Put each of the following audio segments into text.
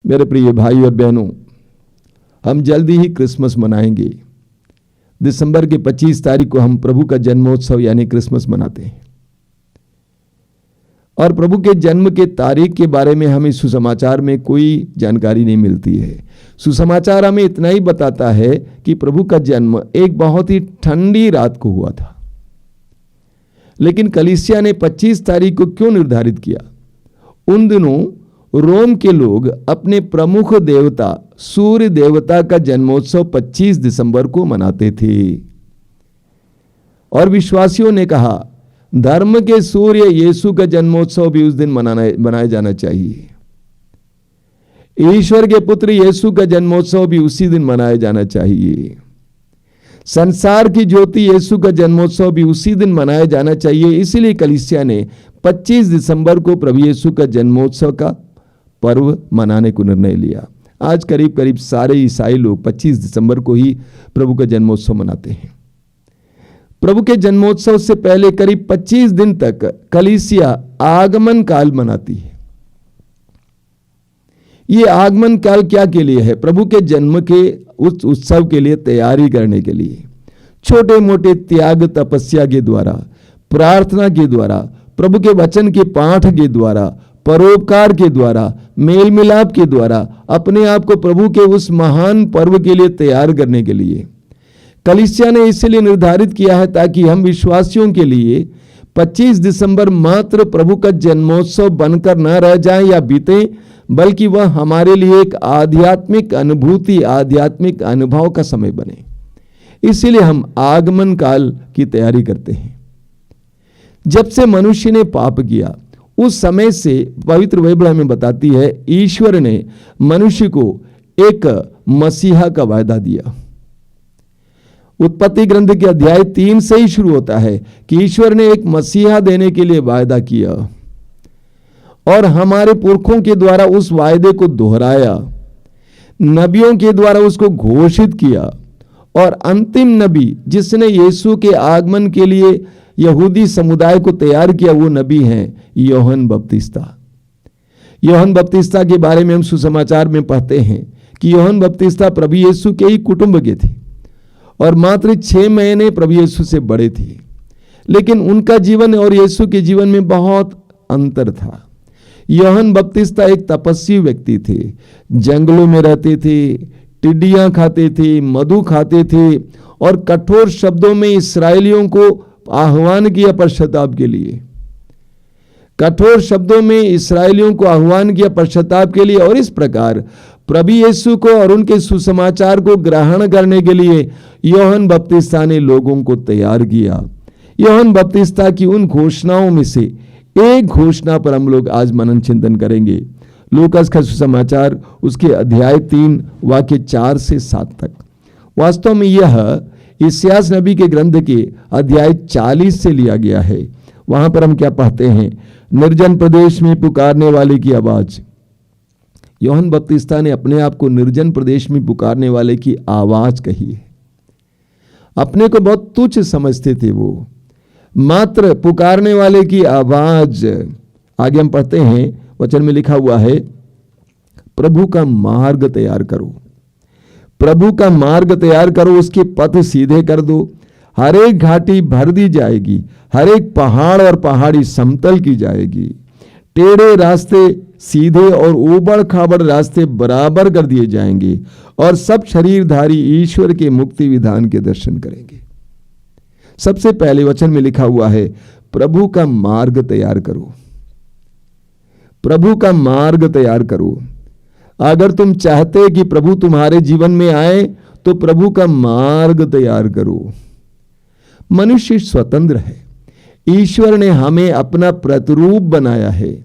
मेरे प्रिय भाई और बहनों, हम जल्दी ही क्रिसमस मनाएंगे। दिसंबर के 25 तारीख को हम प्रभु का जन्मोत्सव यानी क्रिसमस मनाते हैं। और प्रभु के जन्म के तारीख के बारे में हमें सुसमाचार में कोई जानकारी नहीं मिलती है। सुसमाचार हमें इतना ही बताता है कि प्रभु का जन्म एक बहुत ही ठंडी रात को हुआ था। लेकिन कलीसिया ने 25 तारीख को क्यों निर्धारित किया? उन दिनों रोम के लोग अपने प्रमुख देवता सूर्य देवता का जन्मोत्सव 25 दिसंबर को मनाते थे और विश्वासियों ने कहा धर्म के सूर्य यीशु का जन्मोत्सव भी उस दिन मनाया जाना चाहिए। ईश्वर के पुत्र यीशु का जन्मोत्सव भी उसी दिन मनाया जाना चाहिए। संसार की ज्योति यीशु का जन्मोत्सव भी उसी दिन मनाया जाना चाहिए। इसीलिए कलीसिया ने 25 दिसंबर को प्रभु यीशु का जन्मोत्सव का पर्व मनाने को निर्णय लिया। आज करीब करीब सारे ईसाई लोग 25 दिसंबर को ही प्रभु का जन्मोत्सव मनाते हैं। प्रभु के जन्मोत्सव से पहले करीब 25 दिन तक कलीसिया आगमन काल मनाती है। ये आगमन काल क्या के लिए है? प्रभु के जन्म के उस उत्सव के लिए तैयारी करने के लिए। छोटे मोटे त्याग तपस्या के द्वारा, प्रार्थना के द्वारा, प्रभु के वचन के पाठ के द्वारा, परोपकार के द्वारा, मेल मिलाप के द्वारा अपने आप को प्रभु के उस महान पर्व के लिए तैयार करने के लिए कलीसिया ने इसलिए निर्धारित किया है ताकि हम विश्वासियों के लिए 25 दिसंबर मात्र प्रभु का जन्मोत्सव बनकर न रह जाए या बीते, बल्कि वह हमारे लिए एक आध्यात्मिक अनुभूति, आध्यात्मिक अनुभव का समय बने। इसीलिए हम आगमन काल की तैयारी करते हैं। जब से मनुष्य ने पाप किया उस समय से पवित्र बाइबल हमें बताती है ईश्वर ने मनुष्य को एक मसीहा का वायदा दिया। उत्पत्ति ग्रंथ के अध्याय 3 से ही शुरू होता है कि ईश्वर ने एक मसीहा देने के लिए वायदा किया और हमारे पुरखों के द्वारा उस वायदे को दोहराया, नबियों के द्वारा उसको घोषित किया और अंतिम नबी जिसने यीशु के आगमन के लिए यहूदी समुदाय को तैयार किया वो नबी हैं यूहन्ना बपतिस्ता। यूहन्ना बपतिस्ता के बारे में हम सुसमाचार में पढ़ते हैं कि यूहन्ना बपतिस्ता प्रभु यीशु के ही कुटुंब के थे और मात्र 6 महीने प्रभु यीशु से बड़े थे, लेकिन उनका जीवन और यीशु के जीवन में बहुत अंतर था। यूहन्ना बपतिस्ता एक तपस्वी व्यक्ति थे, जंगलों में रहते थे, टिड्डियां खाते थे, मधु खाते थे और कठोर शब्दों में इस्राएलियों को आह्वान किया पश्चाताप के लिए। कठोर शब्दों में इस्राएलियों को आह्वान किया पश्चाताप के लिए और इस प्रकार प्रभु यीशु को और उनके सुसमाचार को ग्रहण करने के लिए यूहन्ना बपतिस्ता ने लोगों को तैयार किया। यूहन्ना बपतिस्ता की उन घोषणाओं में से एक घोषणा पर हम लोग आज मनन चिंतन करेंगे। लूकास का सुसमाचार उसके अध्याय 3 वाक्य 4 से 7 तक। वास्तव में यह इस्यास नबी के ग्रंथ के अध्याय 40 से लिया गया है। वहां पर हम क्या पढ़ते हैं? निर्जन प्रदेश में पुकारने वाले की आवाज। यूहन्ना बपतिस्ता ने अपने आप को निर्जन प्रदेश में पुकारने वाले की आवाज कही है। अपने को बहुत तुच्छ समझते थे वो, मात्र पुकारने वाले की आवाज। आगे हम पढ़ते हैं, वचन में लिखा हुआ है प्रभु का मार्ग तैयार करो, प्रभु का मार्ग तैयार करो, उसके पथ सीधे कर दो। हर एक घाटी भर दी जाएगी, हर एक पहाड़ और पहाड़ी समतल की जाएगी, टेढ़े रास्ते सीधे और ऊबड़ खाबड़ रास्ते बराबर कर दिए जाएंगे और सब शरीरधारी ईश्वर के मुक्ति विधान के दर्शन करेंगे। सबसे पहले वचन में लिखा हुआ है प्रभु का मार्ग तैयार करो, प्रभु का मार्ग तैयार करो। अगर तुम चाहते कि प्रभु तुम्हारे जीवन में आए तो प्रभु का मार्ग तैयार करो। मनुष्य स्वतंत्र है, ईश्वर ने हमें अपना प्रतिरूप बनाया है,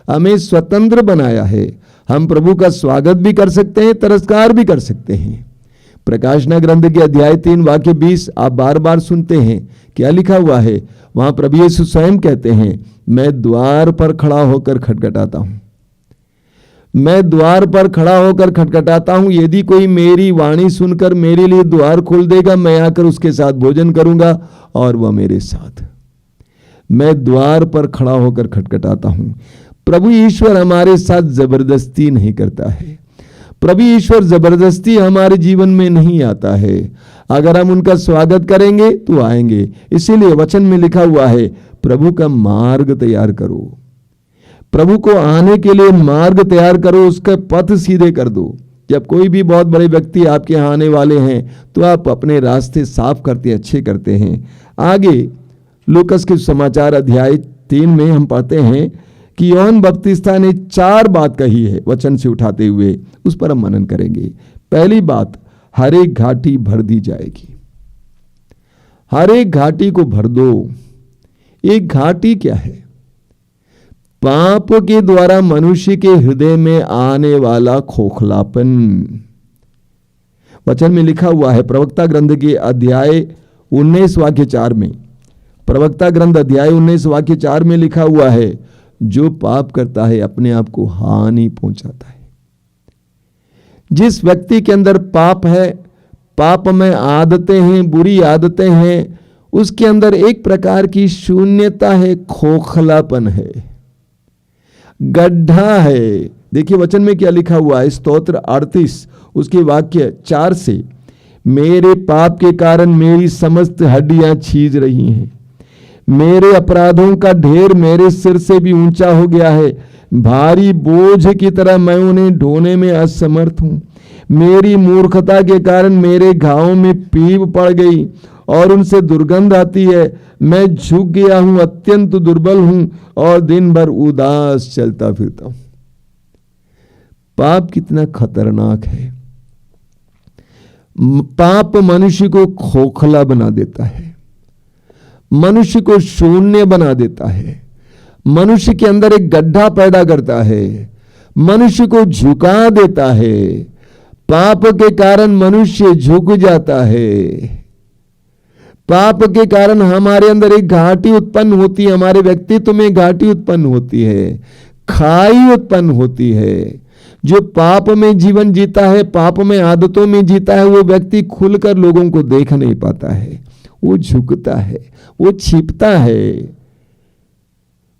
हमें स्वतंत्र बनाया है। हम प्रभु का स्वागत भी कर सकते हैं, तिरस्कार भी कर सकते हैं। प्रकाशना ग्रंथ के अध्याय 3 वाक्य 20 आप बार बार सुनते हैं, क्या लिखा हुआ है वहां? प्रभु यीशु स्वयं कहते हैं मैं द्वार पर खड़ा होकर खटखटाता हूं, मैं द्वार पर खड़ा होकर खटखटाता हूं। यदि कोई मेरी वाणी सुनकर मेरे लिए द्वार खोल देगा, मैं आकर उसके साथ भोजन करूंगा और वह मेरे साथ। मैं द्वार पर खड़ा होकर खटखटाता हूं। प्रभु ईश्वर हमारे साथ जबरदस्ती नहीं करता है, प्रभु ईश्वर जबरदस्ती हमारे जीवन में नहीं आता है। अगर हम उनका स्वागत करेंगे तो आएंगे। इसीलिए वचन में लिखा हुआ है, प्रभु का मार्ग तैयार करो। प्रभु को आने के लिए मार्ग तैयार करो, उसका पथ सीधे कर दो। जब कोई भी बहुत बड़े व्यक्ति आपके यहाँ आने वाले हैं तो आप अपने रास्ते साफ करते, अच्छे करते हैं। आगे लूकस के समाचार अध्याय 3 में हम पढ़ते हैं कि यूहन्ना बपतिस्ता ने 4 बात कही है वचन से उठाते हुए, उस पर हम मनन करेंगे। पहली बात, हर एक घाटी भर दी जाएगी। हर एक घाटी को भर दो। एक घाटी क्या है? पाप के द्वारा मनुष्य के हृदय में आने वाला खोखलापन। वचन में लिखा हुआ है प्रवक्ता ग्रंथ के अध्याय 19 वाक्य 4 में, प्रवक्ता ग्रंथ अध्याय 19 वाक्य 4 में लिखा हुआ है, जो पाप करता है अपने आप को हानि पहुंचाता है। जिस व्यक्ति के अंदर पाप है, पाप में आदतें हैं, बुरी आदतें हैं, उसके अंदर एक प्रकार की शून्यता है, खोखलापन है, गड्ढा है। देखिए वचन में क्या लिखा हुआ है, स्तोत्र 38 उसके वाक्य 4 से, मेरे पाप के कारण मेरी समस्त हड्डियां छीज रही हैं, मेरे अपराधों का ढेर मेरे सिर से भी ऊंचा हो गया है, भारी बोझ की तरह मैं उन्हें ढोने में असमर्थ हूं। मेरी मूर्खता के कारण मेरे घावों में पीप पड़ गई और उनसे दुर्गंध आती है। मैं झुक गया हूं, अत्यंत दुर्बल हूं और दिन भर उदास चलता फिरता हूं। पाप कितना खतरनाक है। पाप मनुष्य को खोखला बना देता है, मनुष्य को शून्य बना देता है, मनुष्य के अंदर एक गड्ढा पैदा करता है, मनुष्य को झुका देता है। पाप के कारण मनुष्य झुक जाता है। पाप के कारण हमारे अंदर एक घाटी उत्पन्न होती है, हमारे व्यक्तित्व में घाटी उत्पन्न होती है, खाई उत्पन्न होती है। जो पाप में जीवन जीता है, पाप में आदतों में जीता है, वो व्यक्ति खुलकर लोगों को देख नहीं पाता है, वो झुकता है, वो छिपता है।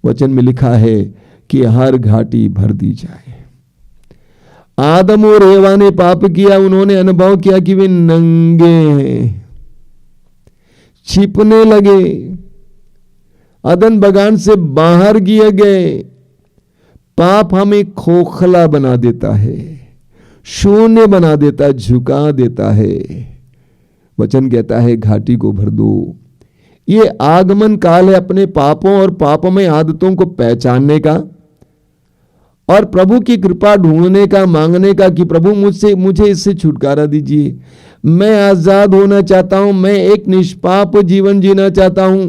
वचन में लिखा है कि हर घाटी भर दी जाए। आदम और एवा ने पाप किया, उन्होंने अनुभव किया कि वे नंगे हैं, छिपने लगे, अदन बगान से बाहर किए गए। पाप हमें खोखला बना देता है, शून्य बना देता है, झुका देता है। वचन कहता है घाटी को भर दो। ये आगमन काल है अपने पापों और पापों में आदतों को पहचानने का और प्रभु की कृपा ढूंढने का, मांगने का कि प्रभु मुझे इससे छुटकारा दीजिए। मैं आजाद होना चाहता हूं, मैं एक निष्पाप जीवन जीना चाहता हूं,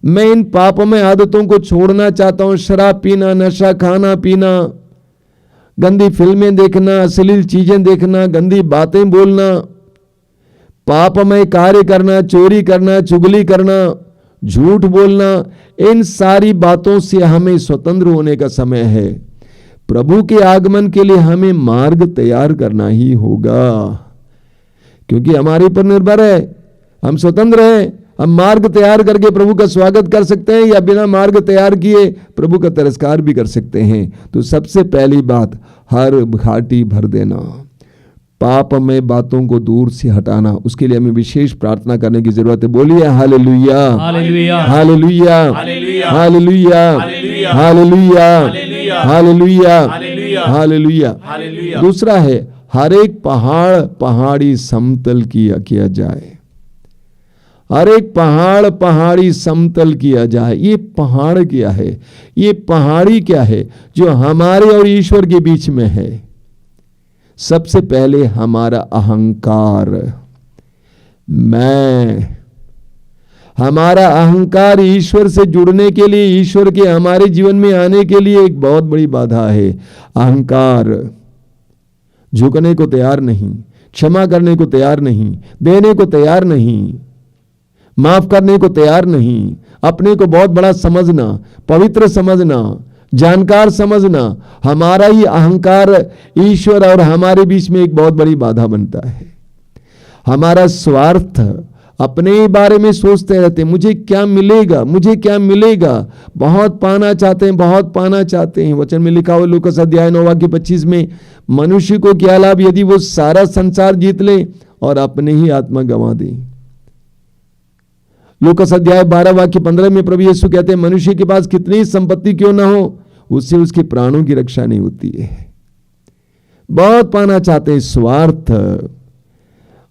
मैं इन पापों में आदतों को छोड़ना चाहता हूं। शराब पीना, नशा खाना पीना, गंदी फिल्में देखना, अश्लील चीजें देखना, गंदी बातें बोलना, पापमय कार्य करना, चोरी करना, चुगली करना, झूठ बोलना, इन सारी बातों से हमें स्वतंत्र होने का समय है। प्रभु के आगमन के लिए हमें मार्ग तैयार करना ही होगा, क्योंकि हमारे ऊपर निर्भर है। हम स्वतंत्र हैं, हम मार्ग तैयार करके प्रभु का स्वागत कर सकते हैं या बिना मार्ग तैयार किए प्रभु का तिरस्कार भी कर सकते हैं। तो सबसे पहली बात, हर घाटी भर देना, पाप में बातों को दूर से हटाना। उसके लिए हमें विशेष प्रार्थना करने की जरूरत है। बोलिए hallelujah, hallelujah, hallelujah, hallelujah, hallelujah, hallelujah. दूसरा है, हर एक पहाड़ी समतल किया जाए। हर एक पहाड़ी समतल किया जाए। ये पहाड़ क्या है? ये पहाड़ी क्या है जो हमारे और ईश्वर के बीच में है? सबसे पहले हमारा अहंकार, हमारा अहंकार ईश्वर से जुड़ने के लिए, ईश्वर के हमारे जीवन में आने के लिए एक बहुत बड़ी बाधा है। अहंकार झुकने को तैयार नहीं, क्षमा करने को तैयार नहीं, देने को तैयार नहीं, माफ करने को तैयार नहीं, अपने को बहुत बड़ा समझना, पवित्र समझना, जानकार समझना। हमारा ही अहंकार ईश्वर और हमारे बीच में एक बहुत बड़ी बाधा बनता है। हमारा स्वार्थ, अपने बारे में सोचते रहते हैं, मुझे क्या मिलेगा, मुझे क्या मिलेगा। बहुत पाना चाहते हैं, बहुत पाना चाहते हैं। वचन में लिखा हुआ लूका अध्याय 9:25 में, मनुष्य को क्या लाभ यदि वो सारा संसार जीत ले और अपने ही आत्मा गंवा दे। लूका अध्याय 12:15 में प्रभु यीशु कहते हैं, मनुष्य के पास कितनी संपत्ति क्यों ना हो, उससे उसके प्राणों की रक्षा नहीं होती है। बहुत पाना चाहते हैं, स्वार्थ।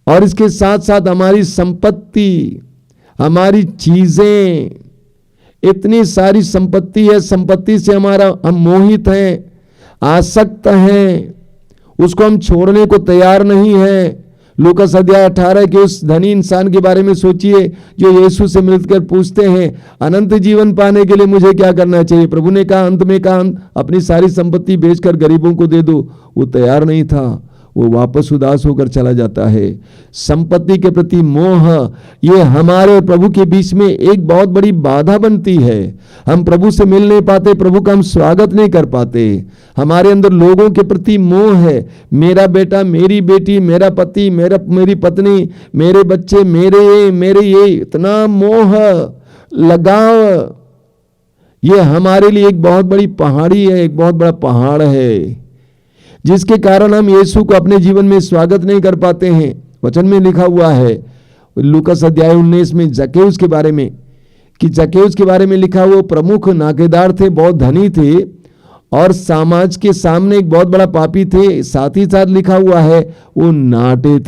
और इसके साथ साथ हमारी संपत्ति, हमारी चीजें, इतनी सारी संपत्ति है, संपत्ति से हम मोहित हैं, आसक्त हैं, उसको हम छोड़ने को तैयार नहीं है। लूका अध्याय 18 के उस धनी इंसान के बारे में सोचिए जो यीशु से मिलकर पूछते हैं, अनंत जीवन पाने के लिए मुझे क्या करना चाहिए। प्रभु ने कहा, अंत में कहा, अपनी सारी संपत्ति बेचकर गरीबों को दे दो। वो तैयार नहीं था, वो वापस उदास होकर चला जाता है। संपत्ति के प्रति मोह, ये हमारे और प्रभु के बीच में एक बहुत बड़ी बाधा बनती है। हम प्रभु से मिल नहीं पाते, प्रभु का हम स्वागत नहीं कर पाते। हमारे अंदर लोगों के प्रति मोह है, मेरा बेटा, मेरी बेटी, मेरा पति, मेरी पत्नी, मेरे बच्चे, मेरे ये इतना मोह, लगाव, ये हमारे लिए एक बहुत बड़ी पहाड़ी है, एक बहुत बड़ा पहाड़ है, जिसके कारण हम यीशु को अपने जीवन में स्वागत नहीं कर पाते हैं। वचन में लिखा हुआ है लूका अध्याय 19 में जक्कैउस के बारे में, कि जक्कैउस के बारे में लिखा हुआ, प्रमुख नाकेदार थे, बहुत धनी थे और समाज के सामने एक बहुत बड़ा पापी थे। साथ ही साथ लिखा हुआ है वो नाटे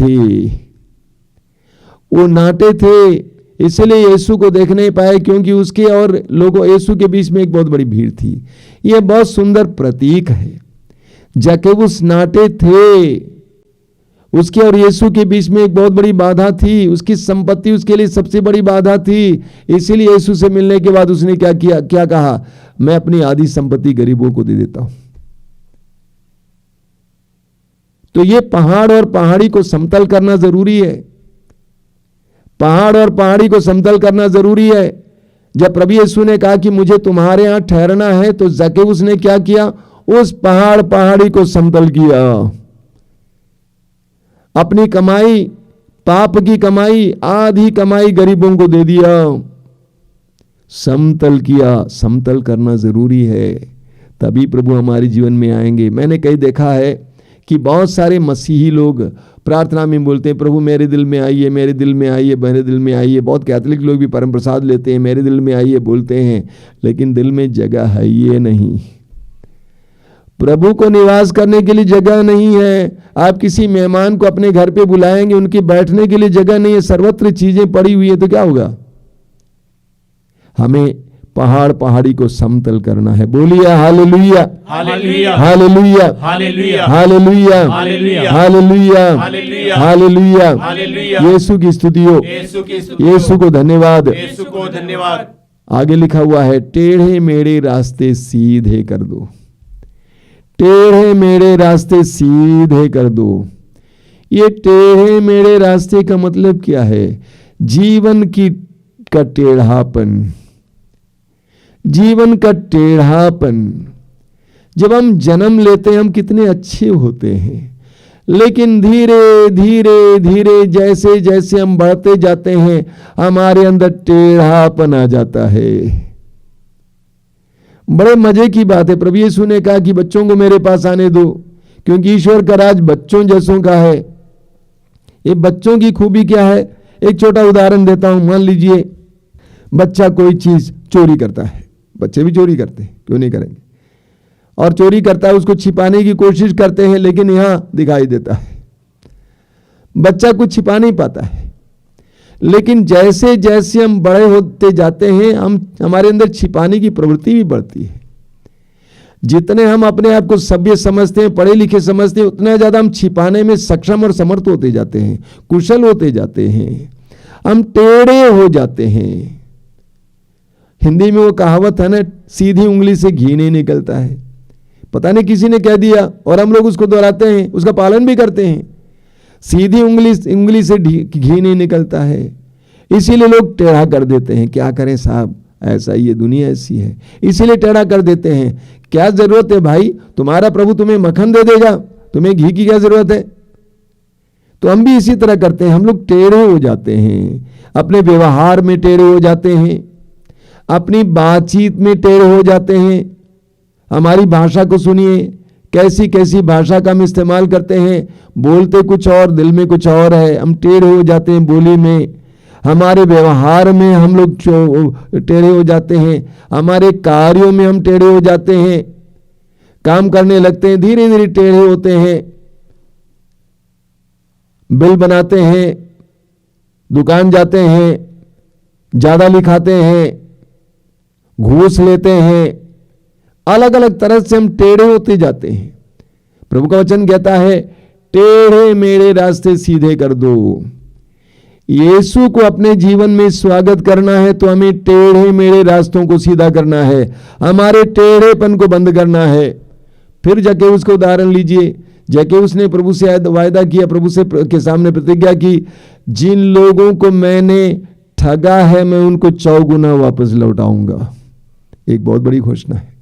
थे, इसलिए यीशु को देख नहीं पाए, क्योंकि उसके और लोगों यीशु के बीच में एक बहुत बड़ी भीड़ थी। यह बहुत सुंदर प्रतीक है। जक्कैउस नाटे थे, उसके और यीशु के बीच में एक बहुत बड़ी बाधा थी, उसकी संपत्ति उसके लिए सबसे बड़ी बाधा थी। इसीलिए यीशु से मिलने के बाद उसने क्या कहा, मैं अपनी आधी संपत्ति गरीबों को दे देता हूं। तो ये पहाड़ और पहाड़ी को समतल करना जरूरी है। पहाड़ और पहाड़ी को समतल करना जरूरी है। जब प्रभु यीशु ने कहा कि मुझे तुम्हारे यहां ठहरना है, तो जक्कैउस ने क्या किया, उस पहाड़ी को समतल किया। अपनी कमाई, पाप की कमाई, आधी कमाई गरीबों को दे दिया, समतल किया। समतल करना जरूरी है, तभी प्रभु हमारे जीवन में आएंगे। मैंने कहीं देखा है कि बहुत सारे मसीही लोग प्रार्थना में बोलते हैं, प्रभु मेरे दिल में आइए, मेरे दिल में आइए, मेरे दिल में आइए। बहुत कैथोलिक लोग भी परम प्रसाद लेते हैं, मेरे दिल में आइए बोलते हैं, लेकिन दिल में जगह है ये नहीं। प्रभु को निवास करने के लिए जगह नहीं है। आप किसी मेहमान को अपने घर पे बुलाएंगे, उनके बैठने के लिए जगह नहीं है, सर्वत्र चीजें पड़ी हुई है, तो क्या होगा। हमें पहाड़ी को समतल करना है। बोलिए hallelujah, hallelujah, hallelujah, hallelujah, hallelujah, hallelujah, hallelujah. Yeshu की स्तुति हो, यीशु को धन्यवाद, यीशु को धन्यवाद। आगे लिखा हुआ है, टेढ़े मेढ़े रास्ते सीधे कर दो, टेढ़े मेढ़े रास्ते सीधे कर दो। ये टेढ़े मेढ़े रास्ते का मतलब क्या है, जीवन का टेढ़ापन, जीवन का टेढ़ापन। जब हम जन्म लेते हैं हम कितने अच्छे होते हैं, लेकिन धीरे धीरे धीरे जैसे जैसे हम बढ़ते जाते हैं हमारे अंदर टेढ़ापन आ जाता है। बड़े मजे की बात है, प्रभु यीशु ने कहा कि बच्चों को मेरे पास आने दो, क्योंकि ईश्वर का राज बच्चों जैसों का है। ये बच्चों की खूबी क्या है, एक छोटा उदाहरण देता हूं। मान लीजिए बच्चा कोई चीज चोरी करता है, बच्चे भी चोरी करते हैं, क्यों नहीं करेंगे, और चोरी करता है, उसको छिपाने की कोशिश करते हैं, लेकिन यहां दिखाई देता है। बच्चा कुछ छिपा नहीं पाता है, लेकिन जैसे जैसे हम बड़े होते जाते हैं हमारे अंदर छिपाने की प्रवृत्ति भी बढ़ती है। जितने हम अपने आप को सभ्य समझते हैं, पढ़े लिखे समझते हैं, उतना ज्यादा हम छिपाने में सक्षम और समर्थ होते जाते हैं, कुशल होते जाते हैं, हम टेढ़े हो जाते हैं। हिंदी में वो कहावत है ना, सीधी उंगली से घी नहीं निकलता है। पता नहीं किसी ने कह दिया और हम लोग उसको दोहराते हैं, उसका पालन भी करते हैं। सीधी उंगली से घी नहीं निकलता है, इसीलिए लोग टेढ़ा कर देते हैं। क्या करें साहब, ऐसा ही है, दुनिया ऐसी है, इसीलिए टेढ़ा कर देते हैं। क्या जरूरत है भाई, तुम्हारा प्रभु तुम्हें मक्खन दे देगा, तुम्हें घी की क्या जरूरत है। तो हम भी इसी तरह करते हैं, हम लोग टेढ़े हो जाते हैं। अपने व्यवहार में टेढ़े हो जाते हैं, अपनी बातचीत में टेढ़े हो जाते हैं। हमारी भाषा को सुनिए, कैसी कैसी भाषा का हम इस्तेमाल करते हैं, बोलते कुछ और दिल में कुछ और है। हम टेढ़े हो जाते हैं बोली में, हमारे व्यवहार में हम लोग टेढ़े हो जाते हैं, हमारे कार्यों में हम टेढ़े हो जाते हैं। काम करने लगते हैं, धीरे धीरे टेढ़े होते हैं। बिल बनाते हैं, दुकान जाते हैं, ज्यादा लिखाते हैं, घूस लेते हैं, अलग अलग तरह से हम टेढ़े होते जाते हैं। प्रभु का वचन कहता है, टेढ़े मेरे रास्ते सीधे कर दो। यीशु को अपने जीवन में स्वागत करना है तो हमें टेढ़े मेरे रास्तों को सीधा करना है, हमारे टेढ़ेपन को बंद करना है। फिर जक्कैउस का उदाहरण लीजिए। जक्कैउस ने प्रभु से वायदा किया, प्रभु से के सामने प्रतिज्ञा की, जिन लोगों को मैंने ठगा है मैं उनको 4 गुना वापस लौटाऊंगा। एक बहुत बड़ी घोषणा है।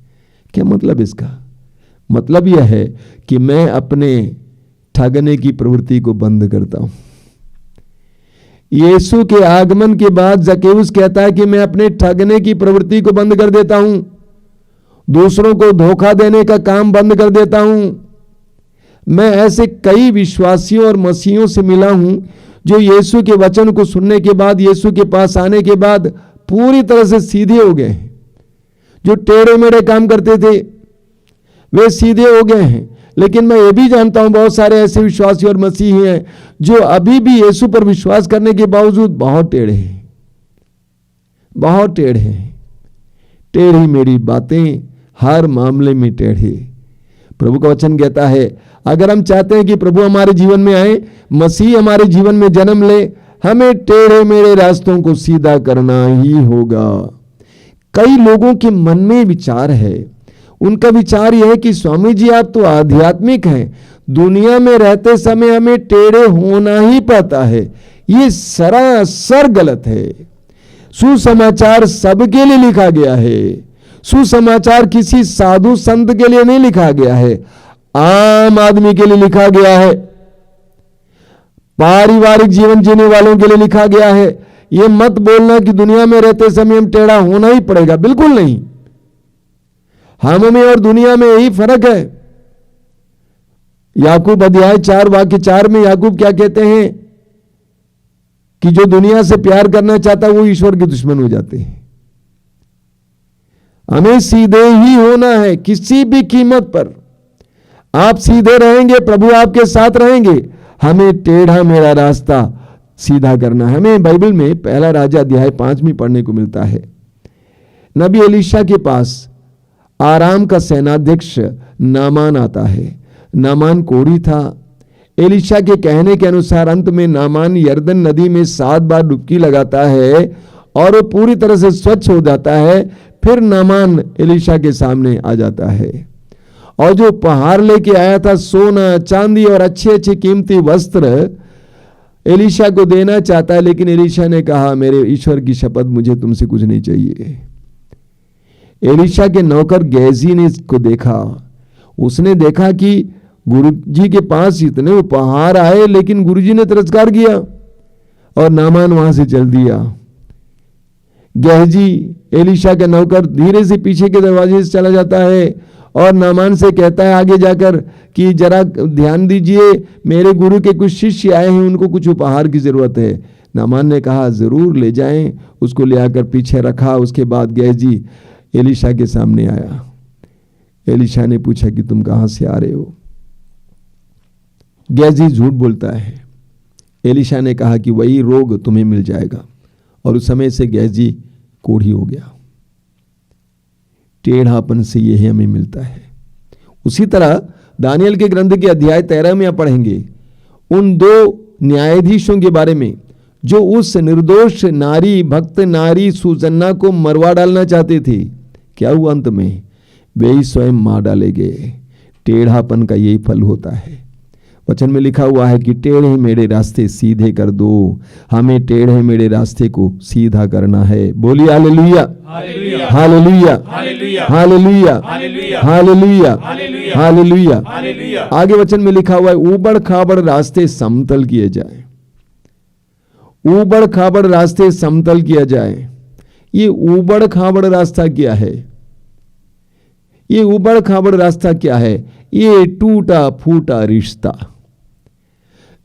क्या मतलब इसका? मतलब यह है कि मैं अपने ठगने की प्रवृत्ति को बंद करता हूं। यीशु के आगमन के बाद जक्कैउस कहता है कि मैं अपने ठगने की प्रवृत्ति को बंद कर देता हूं, दूसरों को धोखा देने का काम बंद कर देता हूं। मैं ऐसे कई विश्वासियों और मसीहों से मिला हूं जो यीशु के वचन को सुनने के बाद, यीशु के पास आने के बाद पूरी तरह से सीधे हो गए हैं। जो टेढ़े मेढ़े काम करते थे वे सीधे हो गए हैं। लेकिन मैं ये भी जानता हूं बहुत सारे ऐसे विश्वासी और मसीही हैं जो अभी भी यीशु पर विश्वास करने के बावजूद बहुत टेढ़े हैं, बहुत टेढ़े हैं। टेढ़ी मेरी बातें, हर मामले में टेढ़े। प्रभु का वचन कहता है, अगर हम चाहते हैं कि प्रभु हमारे जीवन में आए, मसीह हमारे जीवन में जन्म ले, हमें टेढ़े मेढ़े रास्तों को सीधा करना ही होगा। कई लोगों के मन में विचार है, उनका विचार यह है कि स्वामी जी आप तो आध्यात्मिक हैं, दुनिया में रहते समय हमें टेढ़े होना ही पड़ता है। ये सरासर गलत है। सुसमाचार सबके लिए लिखा गया है। सुसमाचार किसी साधु संत के लिए नहीं लिखा गया है, आम आदमी के लिए लिखा गया है, पारिवारिक जीवन जीने वालों के लिए लिखा गया है। ये मत बोलना कि दुनिया में रहते समय हम टेढ़ा होना ही पड़ेगा, बिल्कुल नहीं। हम में और दुनिया में यही फर्क है। याकूब अध्याय 4 वाक्य 4 में याकूब क्या कहते हैं कि जो दुनिया से प्यार करना चाहता है वो ईश्वर के दुश्मन हो जाते हैं। हमें सीधे ही होना है, किसी भी कीमत पर। आप सीधे रहेंगे, प्रभु आपके साथ रहेंगे। हमें टेढ़ा मेरा रास्ता सीधा करना है। हमें बाइबल में 1 राजा अध्याय 5 में पढ़ने को मिलता है। नबी एलीशा के पास आराम का सेनाध्यक्ष नामान आता है। नामान कोढ़ी था। एलीशा के कहने के अनुसार अंत में नामान यरदन नदी में 7 बार डुबकी लगाता है और वो पूरी तरह से स्वच्छ हो जाता है। फिर नामान एलीशा के सामने आ जाता है और जो उपहार लेके आया था, सोना चांदी और अच्छे अच्छे कीमती वस्त्र, एलीशा को देना चाहता है। लेकिन एलीशा ने कहा, मेरे ईश्वर की शपथ, मुझे तुमसे कुछ नहीं चाहिए। एलीशा के नौकर गेहजी ने इसको देखा। उसने देखा कि गुरुजी के पास इतने उपहार आए लेकिन गुरुजी ने तिरस्कार किया और नामान वहां से चल दिया। गेहजी एलीशा के नौकर धीरे से पीछे के दरवाजे से चला जाता है और नामान से कहता है आगे जाकर कि जरा ध्यान दीजिए, मेरे गुरु के कुछ शिष्य आए हैं, उनको कुछ उपहार की जरूरत है। नामान ने कहा जरूर ले जाएं। उसको ले आकर पीछे रखा। उसके बाद गेहजी एलीशा के सामने आया। एलीशा ने पूछा कि तुम कहां से आ रहे हो? गेहजी झूठ बोलता है। एलीशा ने कहा कि वही रोग तुम्हें मिल जाएगा। और उस समय से गेहजी कोढ़ी हो गया। टेढ़ापन से यह हमें मिलता है। उसी तरह दानियल के ग्रंथ के अध्याय 13 में आप पढ़ेंगे उन 2 न्यायाधीशों के बारे में जो उस निर्दोष नारी, भक्त नारी सुसन्ना को मरवा डालना चाहते थे। क्या हुआ अंत में? वे ही स्वयं मार डाले गए। टेढ़ापन का यही फल होता है। वचन में लिखा हुआ है कि टेढ़े मेढ़े रास्ते सीधे कर दो। हमें टेढ़े मेढ़े रास्ते को सीधा करना है। बोलिए hallelujah, hallelujah, hallelujah, hallelujah, hallelujah, hallelujah. आगे वचन में लिखा हुआ है ऊबड़ खाबड़ रास्ते समतल किए जाए। ऊबड़ खाबड़ रास्ते समतल किया जाए। ये ऊबड़ खाबड़ रास्ता क्या है? ये ऊबड़ खाबड़ रास्ता क्या है? ये टूटा फूटा रिश्ता,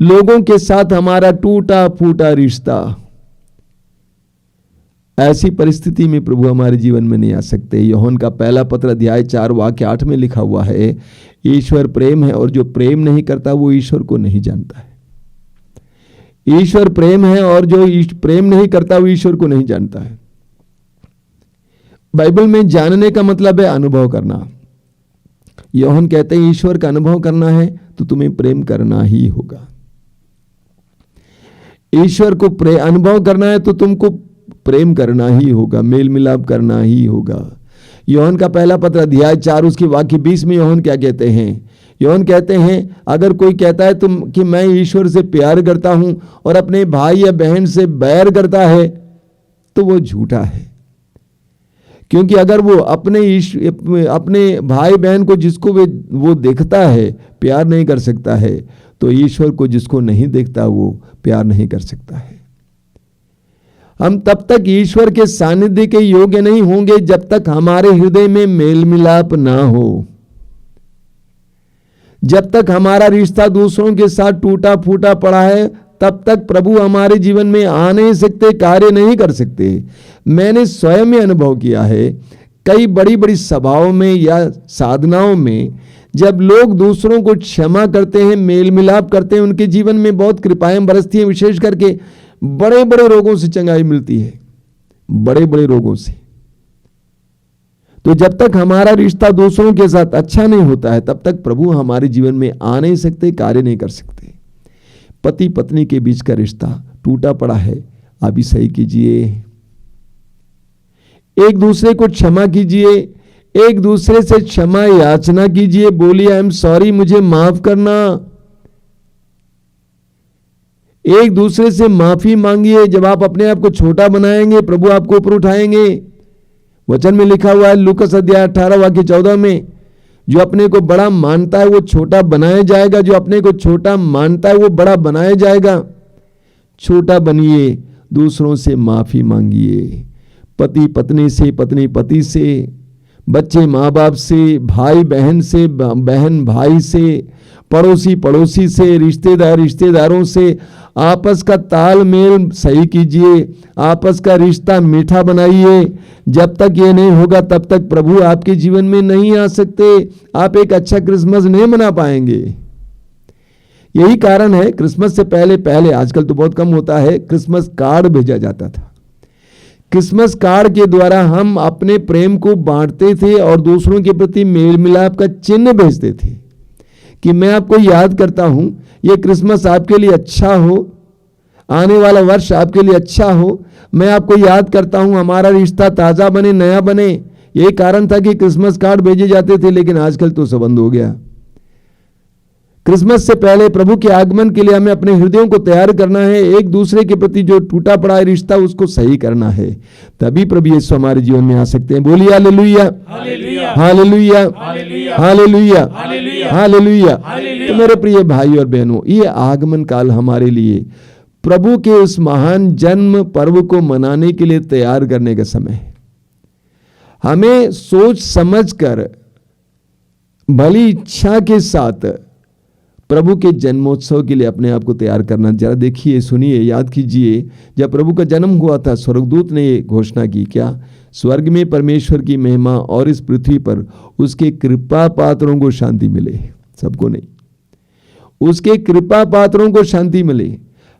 लोगों के साथ हमारा टूटा फूटा रिश्ता। ऐसी परिस्थिति में प्रभु हमारे जीवन में नहीं आ सकते। यूहन्ना का पहला पत्र अध्याय 4 वाक्य 8 में लिखा हुआ है, ईश्वर प्रेम है और जो प्रेम नहीं करता वो ईश्वर को नहीं जानता है। ईश्वर प्रेम है और जो प्रेम नहीं करता वो ईश्वर को नहीं जानता है। बाइबल में जानने का मतलब है अनुभव करना। यूहन्ना कहते हैं ईश्वर का अनुभव करना है तो तुम्हें प्रेम करना ही होगा। ईश्वर को अनुभव करना है तो तुमको प्रेम करना ही होगा, मेल मिलाप करना ही होगा। यूहन्ना का पहला पत्र अध्याय 4 उसके वाक्य 20 में यूहन्ना क्या कहते हैं? यूहन्ना कहते हैं अगर कोई कहता है तुम कि मैं ईश्वर से प्यार करता हूं और अपने भाई या बहन से बैर करता है तो वो झूठा है। क्योंकि अगर वो अपने भाई बहन को जिसको वो देखता है प्यार नहीं कर सकता है, तो ईश्वर को जिसको नहीं देखता वो प्यार नहीं कर सकता है। हम तब तक ईश्वर के सानिध्य के योग्य नहीं होंगे जब तक हमारे हृदय में मेल मिलाप ना हो, जब तक हमारा रिश्ता दूसरों के साथ टूटा फूटा पड़ा है, तब तक प्रभु हमारे जीवन में आ नहीं सकते, कार्य नहीं कर सकते। मैंने स्वयं ही अनुभव किया है कई बड़ी बड़ी सभाओं में या साधनाओं में, जब लोग दूसरों को क्षमा करते हैं, मेल मिलाप करते हैं, उनके जीवन में बहुत कृपाएं बरसती हैं। विशेष करके बड़े बड़े रोगों से चंगाई मिलती है, बड़े बड़े रोगों से। तो जब तक हमारा रिश्ता दूसरों के साथ अच्छा नहीं होता है तब तक प्रभु हमारे जीवन में आ नहीं सकते, कार्य नहीं कर सकते। पति पत्नी के बीच का रिश्ता टूटा पड़ा है, अभी सही कीजिए। एक दूसरे को क्षमा कीजिए, एक दूसरे से क्षमा याचना कीजिए, बोलिए आई एम सॉरी, मुझे माफ करना। एक दूसरे से माफी मांगिए। जब आप अपने आप को छोटा बनाएंगे प्रभु आपको ऊपर उठाएंगे। वचन में लिखा हुआ है लूकस अध्याय 18 वाक्य 14 में, जो अपने को बड़ा मानता है वो छोटा बनाया जाएगा, जो अपने को छोटा मानता है वो बड़ा बनाया जाएगा। छोटा बनिए, दूसरों से माफी मांगिए, पति पत्नी से, पत्नी पति से, बच्चे माँ बाप से, भाई बहन से, बहन भाई से, पड़ोसी पड़ोसी से, रिश्तेदार रिश्तेदारों से। आपस का तालमेल सही कीजिए, आपस का रिश्ता मीठा बनाइए। जब तक ये नहीं होगा तब तक प्रभु आपके जीवन में नहीं आ सकते। आप एक अच्छा क्रिसमस नहीं मना पाएंगे। यही कारण है क्रिसमस से पहले आजकल तो बहुत कम होता है, क्रिसमस कार्ड भेजा जाता था। क्रिसमस कार्ड के द्वारा हम अपने प्रेम को बांटते थे और दूसरों के प्रति मेल मिलाप का चिन्ह भेजते थे कि मैं आपको याद करता हूं, ये क्रिसमस आपके लिए अच्छा हो, आने वाला वर्ष आपके लिए अच्छा हो, मैं आपको याद करता हूं, हमारा रिश्ता ताज़ा बने, नया बने। यही कारण था कि क्रिसमस कार्ड भेजे जाते थे। लेकिन आजकल तो सब बंद हो गया। क्रिसमस से पहले प्रभु के आगमन के लिए हमें अपने हृदयों को तैयार करना है। एक दूसरे के प्रति जो टूटा पड़ा है रिश्ता उसको सही करना है, तभी प्रभु यीशु हमारे जीवन में आ सकते हैं। बोलिए हालेलुया, हालेलुया, हालेलुया, हालेलुया। तो मेरे प्रिय भाई और बहनों, ये आगमन काल हमारे लिए प्रभु के उस महान जन्म पर्व को मनाने के लिए तैयार करने का समय है। हमें सोच समझकर भली इच्छा के साथ प्रभु के जन्मोत्सव के लिए अपने आप को तैयार करना। जरा देखिए, सुनिए, याद कीजिए, जब प्रभु का जन्म हुआ था स्वर्गदूत ने ये घोषणा की, क्या? स्वर्ग में परमेश्वर की महिमा और इस पृथ्वी पर उसके कृपा पात्रों को शांति मिले। सबको नहीं, उसके कृपा पात्रों को शांति मिले।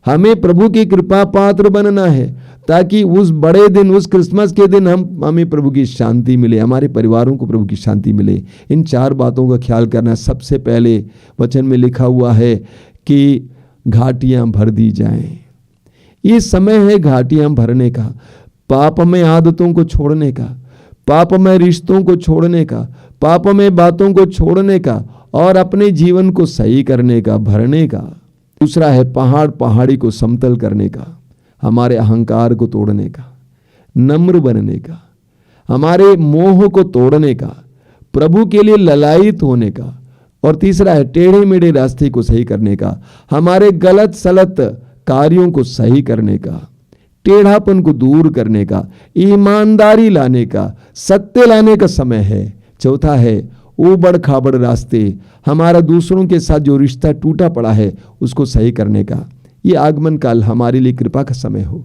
हमें प्रभु की कृपा पात्र बनना है ताकि उस बड़े दिन, उस क्रिसमस के दिन हमें प्रभु की शांति मिले, हमारे परिवारों को प्रभु की शांति मिले। इन 4 बातों का ख्याल करना। सबसे पहले वचन में लिखा हुआ है कि घाटियां भर दी जाएं। ये समय है घाटियां भरने का, पापमय आदतों को छोड़ने का, पापमय रिश्तों को छोड़ने का, पापमय बातों को छोड़ने का और अपने जीवन को सही करने का, भरने का। दूसरा है पहाड़ी को समतल करने का, हमारे अहंकार को तोड़ने का, नम्र बनने का, हमारे मोह को तोड़ने का, प्रभु के लिए ललायित होने का। और तीसरा है टेढ़े मेढ़े रास्ते को सही करने का, हमारे गलत सलत कार्यों को सही करने का, टेढ़ापन को दूर करने का, ईमानदारी लाने का, सत्य लाने का समय है। चौथा है ऊबड़ खाबड़ रास्ते, हमारा दूसरों के साथ जो रिश्ता टूटा पड़ा है उसको सही करने का। ये आगमन काल हमारे लिए कृपा का समय हो,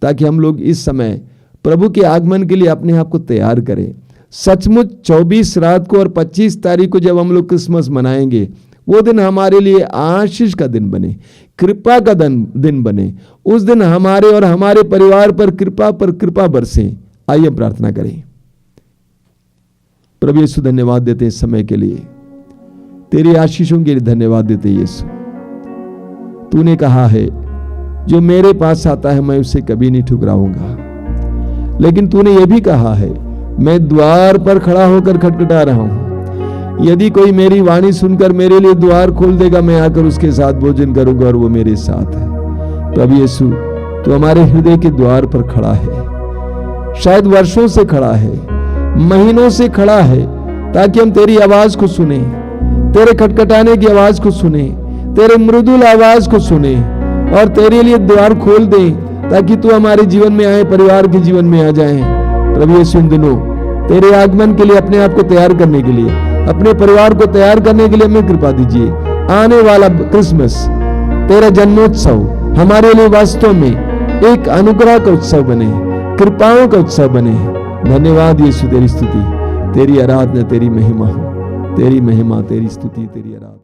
ताकि हम लोग इस समय प्रभु के आगमन के लिए अपने आप को तैयार करें। सचमुच 24 रात को और 25 तारीख को जब हम लोग क्रिसमस मनाएंगे, वो दिन हमारे लिए आशीष का दिन बने, कृपा का दिन बने। उस दिन हमारे और हमारे परिवार पर कृपा बरसे। आइए प्रार्थना करें। प्रभु यीशु, धन्यवाद देते हैं इस समय के लिए, तेरी आशीषों के लिए धन्यवाद देते हैं यीशु। तूने कहा है जो मेरे पास आता है मैं उसे कभी नहीं ठुकराऊंगा, लेकिन तूने यह भी कहा है मैं द्वार पर खड़ा होकर खटखटा रहा हूं, यदि कोई मेरी वाणी सुनकर मेरे लिए द्वार खोल देगा, मैं आकर उसके साथ भोजन करूंगा और वो मेरे साथ है। प्रभु यीशु, तू हमारे हृदय के द्वार पर खड़ा है, शायद वर्षों से खड़ा है, महीनों से खड़ा है, ताकि हम तेरी आवाज को सुने, तेरे खटखटाने की आवाज को सुने, तेरे मृदुल आवाज को सुने और तेरे लिए द्वार खोल दे, ताकि तू हमारे जीवन में आए, परिवार के जीवन में आ जाए। प्रभु यीशु, इन दिनों तेरे आगमन के लिए अपने आप को तैयार करने के लिए, अपने परिवार को तैयार करने के लिए हमें कृपा दीजिए। आने वाला क्रिसमस, तेरा जन्मोत्सव हमारे लिए वास्तव में एक अनुग्रह का उत्सव बने, कृपाओं का उत्सव बने। धन्यवाद यीशु, तेरी स्तुति, तेरी आराधना, तेरी महिमा हो, तेरी महिमा, तेरी स्तुति, तेरी आराधना।